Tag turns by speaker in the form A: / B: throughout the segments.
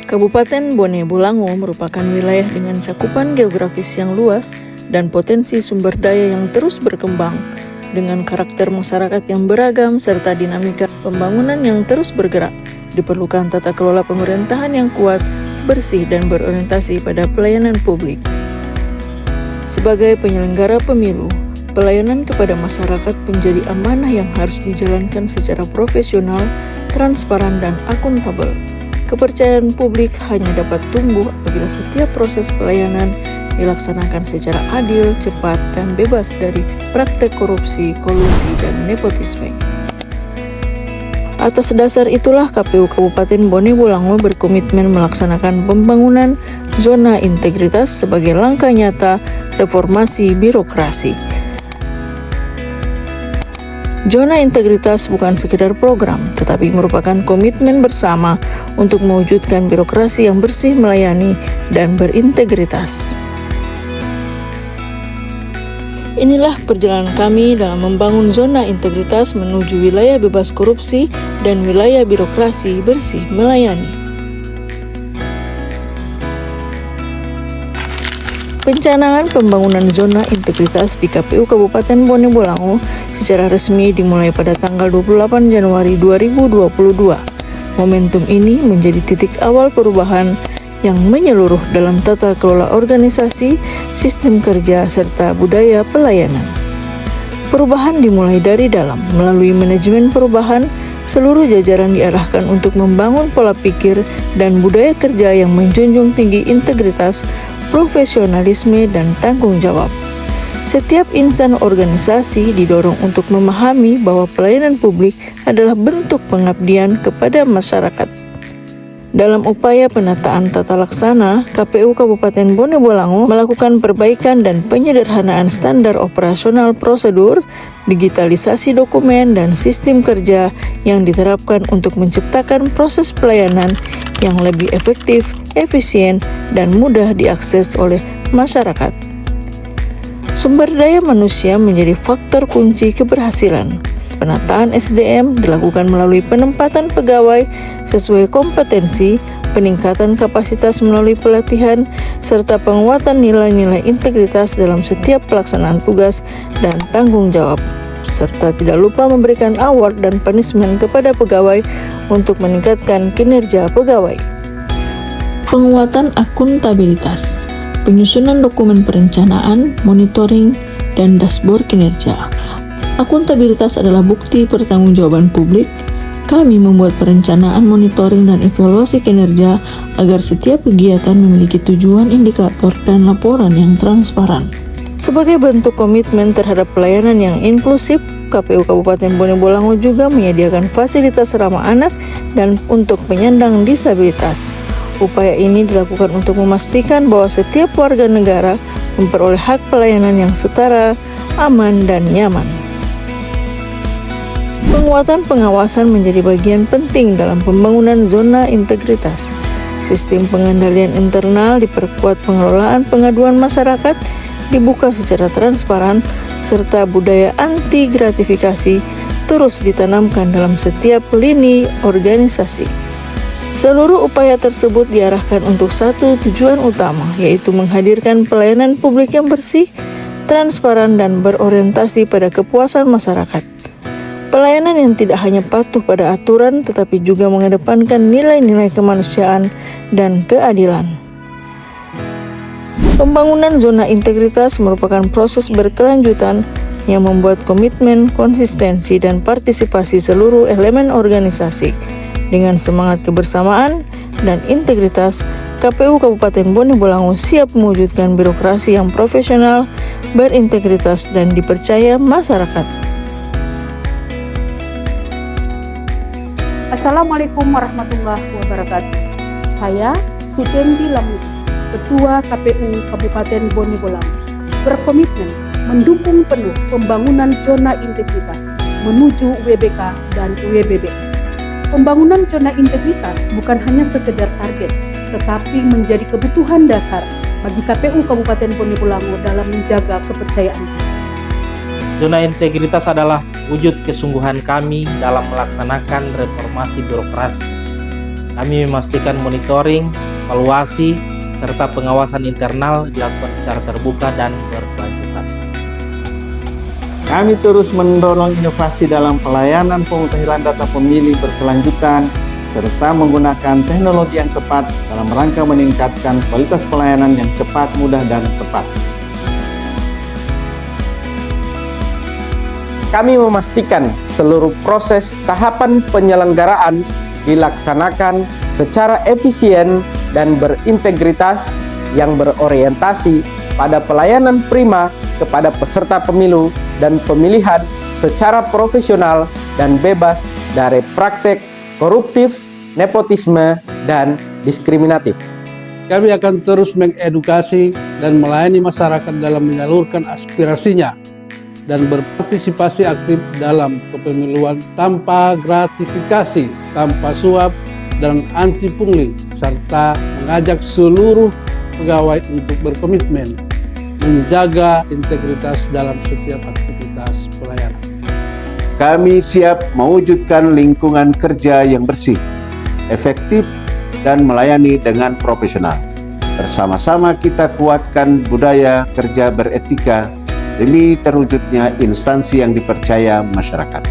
A: Kabupaten Bone Bolango merupakan wilayah dengan cakupan geografis yang luas dan potensi sumber daya yang terus berkembang, dengan karakter masyarakat yang beragam serta dinamika pembangunan yang terus bergerak. Diperlukan tata kelola pemerintahan yang kuat, bersih, dan berorientasi pada pelayanan publik. Sebagai penyelenggara pemilu, pelayanan kepada masyarakat menjadi amanah yang harus dijalankan secara profesional, transparan, dan akuntabel. Kepercayaan publik hanya dapat tumbuh apabila setiap proses pelayanan dilaksanakan secara adil, cepat, dan bebas dari praktek korupsi, kolusi, dan nepotisme. Atas dasar itulah KPU Kabupaten Bone Bolango berkomitmen melaksanakan pembangunan zona integritas sebagai langkah nyata reformasi birokrasi. Zona integritas bukan sekedar program, tetapi merupakan komitmen bersama untuk mewujudkan birokrasi yang bersih, melayani, dan berintegritas. Inilah perjalanan kami dalam membangun zona integritas menuju wilayah bebas korupsi dan wilayah birokrasi bersih, melayani. Perencanaan pembangunan zona integritas di KPU Kabupaten Bone Bolango secara resmi dimulai pada tanggal 28 Januari 2022. Momentum ini menjadi titik awal perubahan yang menyeluruh dalam tata kelola organisasi, sistem kerja, serta budaya pelayanan. Perubahan dimulai dari dalam. Melalui manajemen perubahan, seluruh jajaran diarahkan untuk membangun pola pikir dan budaya kerja yang menjunjung tinggi integritas, profesionalisme, dan tanggung jawab. Setiap insan organisasi didorong untuk memahami bahwa pelayanan publik adalah bentuk pengabdian kepada masyarakat. Dalam upaya penataan tata laksana, KPU Kabupaten Bone Bolango melakukan perbaikan dan penyederhanaan standar operasional prosedur, digitalisasi dokumen, dan sistem kerja yang diterapkan untuk menciptakan proses pelayanan yang lebih efektif, efisien, dan mudah diakses oleh masyarakat. Sumber daya manusia menjadi faktor kunci keberhasilan. Penataan SDM dilakukan melalui penempatan pegawai sesuai kompetensi, peningkatan kapasitas melalui pelatihan, serta penguatan nilai-nilai integritas dalam setiap pelaksanaan tugas dan tanggung jawab, serta tidak lupa memberikan award dan punishment kepada pegawai untuk meningkatkan kinerja pegawai. Penguatan akuntabilitas, penyusunan dokumen perencanaan, monitoring, dan dashboard kinerja. Akuntabilitas adalah bukti pertanggungjawaban publik. Kami membuat perencanaan, monitoring, dan evaluasi kinerja agar setiap kegiatan memiliki tujuan, indikator, dan laporan yang transparan. Sebagai bentuk komitmen terhadap pelayanan yang inklusif, KPU Kabupaten Bone Bolango juga menyediakan fasilitas ramah anak dan untuk penyandang disabilitas. Upaya ini dilakukan untuk memastikan bahwa setiap warga negara memperoleh hak pelayanan yang setara, aman, dan nyaman. Penguatan pengawasan menjadi bagian penting dalam pembangunan zona integritas. Sistem pengendalian internal diperkuat, pengelolaan pengaduan masyarakat dibuka secara transparan, serta budaya anti gratifikasi terus ditanamkan dalam setiap lini organisasi. Seluruh upaya tersebut diarahkan untuk satu tujuan utama, yaitu menghadirkan pelayanan publik yang bersih, transparan, dan berorientasi pada kepuasan masyarakat. Pelayanan yang tidak hanya patuh pada aturan, tetapi juga mengedepankan nilai-nilai kemanusiaan dan keadilan. Pembangunan zona integritas merupakan proses berkelanjutan yang membuat komitmen, konsistensi, dan partisipasi seluruh elemen organisasi. Dengan semangat kebersamaan dan integritas, KPU Kabupaten Bone Bolango siap mewujudkan birokrasi yang profesional, berintegritas, dan dipercaya masyarakat.
B: Assalamualaikum warahmatullahi wabarakatuh. Saya Sutendi Lamu, Ketua KPU Kabupaten Bone Bolango, berkomitmen mendukung penuh pembangunan zona integritas menuju WBK dan WBB. Pembangunan zona integritas bukan hanya sekedar target, tetapi menjadi kebutuhan dasar bagi KPU Kabupaten Bone Bolango dalam menjaga kepercayaan.
C: Zona integritas adalah wujud kesungguhan kami dalam melaksanakan reformasi birokrasi Kami memastikan monitoring, evaluasi, serta pengawasan internal dilakukan secara terbuka dan berkelanjutan.
D: Kami terus mendorong inovasi dalam pelayanan pemutahiran data pemilih berkelanjutan, serta menggunakan teknologi yang tepat dalam rangka meningkatkan kualitas pelayanan yang cepat, mudah, dan tepat.
E: Kami memastikan seluruh proses tahapan penyelenggaraan dilaksanakan secara efisien dan berintegritas yang berorientasi pada pelayanan prima kepada peserta pemilu dan pemilihan secara profesional dan bebas dari praktek koruptif, nepotisme, dan diskriminatif.
F: Kami akan terus mengedukasi dan melayani masyarakat dalam menyalurkan aspirasinya dan berpartisipasi aktif dalam kepemiluan tanpa gratifikasi, tanpa suap, dan anti pungli, serta mengajak seluruh pegawai untuk berkomitmen menjaga integritas dalam setiap aktivitas pelayanan.
G: Kami siap mewujudkan lingkungan kerja yang bersih, efektif, dan melayani dengan profesional. Bersama-sama kita kuatkan budaya kerja beretika demi terwujudnya instansi yang dipercaya masyarakat.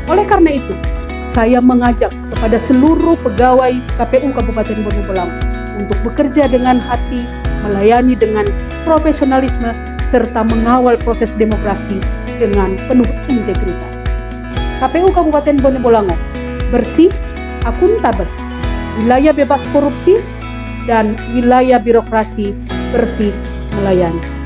B: Oleh karena itu, saya mengajak kepada seluruh pegawai KPU Kabupaten Bone Bolango untuk bekerja dengan hati, melayani dengan profesionalisme, serta mengawal proses demokrasi dengan penuh integritas. KPU Kabupaten Bone Bolango bersih, akuntabel, wilayah bebas korupsi, dan wilayah birokrasi bersih melayani.